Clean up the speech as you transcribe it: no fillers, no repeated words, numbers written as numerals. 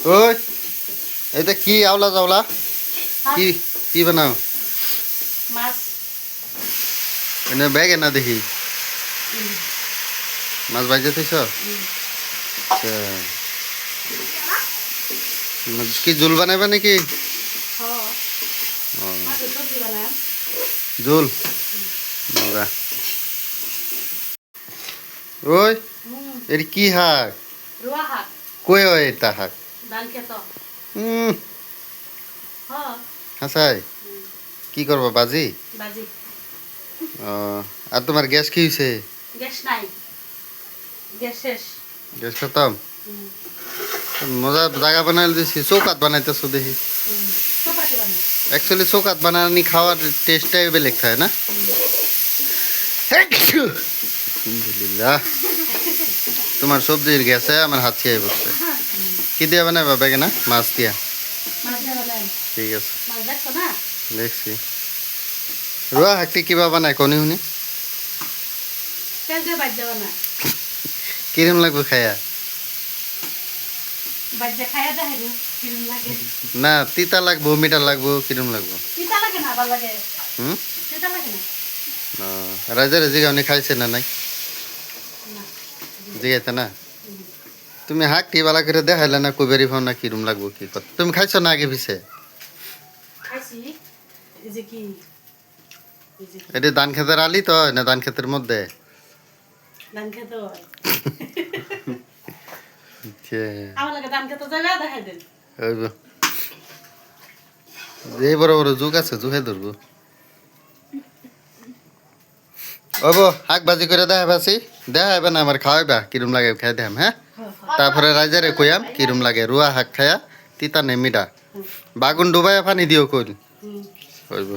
ওই এটা কি আওলা জাওলা কি কি বানাও মাছ এনে ব্যাগে না দেখি মাছ ভাজে থইছ আচ্ছা কি ঝোল বানাইবা নাকি ঝোল মজা ওই এর কি শাক রুয়া শাক কই হয় এটা শাক ধান খেত হাসাই কি করবা বাজি বাজি আর তোমার গ্যাস কি হয়েছে গ্যাস নাই গ্যাস শেষ গ্যাস খতম মজা জায়গা বানাই দিছি চৌকাত বানাইতেছো দেখি চপাতি বানাই অ্যাকচুয়ালি চৌকাত বানানি খাওয়ার টেস্টটাই বেলেগ থাকে না আলহামদুলিল্লাহ তোমার সবজির গেছে আমার হাত খেয়ে বসছে কি দিয়ে বানাইবা বেগে না মাছ দিয়া মাছ দিয়ে বানাই ঠিক আছে মাছ দেখছো না দেখছি রুয়া হাকটি কিবা বানায় কনি শুনি তেল দিয়ে বাজ্যা বানাই কিরম লাগবে খায়া বাজ্যা খাইয়া দেখাই দিও কিরম লাগে না তিতা লাগবো মিঠা লাগবো কিরম লাগবো তিতা লাগে না ভালো লাগে হুম তিতা লাগে না রাজা জিগাউনি খাইছে না নাই না জিগাইতে না তুমি হাক কি বালা করে দেখাইলে না কুবেরি ভাও না কিরম লাগবো কি কথা তুমি খাইছো না আগে পিছে খাইছি এই যে কি এটি ধান খেতের আলি তো না ধান খেতের মধ্যে ধান খেতে হয় আমার লাগে ধান খেতে যাবে দেখাই দেন যে বড় বড় যুগ আছে জুহে ধরবো ওব হাক বাজি করে দেখাবাসি দেখাইবে না আমার খাওয়াইবা কিরম লাগে খাই দেখাম হ্যাঁ তারপরে রাজারে কইয়াম কিরম লাগে রুয়া হাক খায়া তিতা নেমিডা বাগুন ডুবাইয়া পানি দিও কইল হইব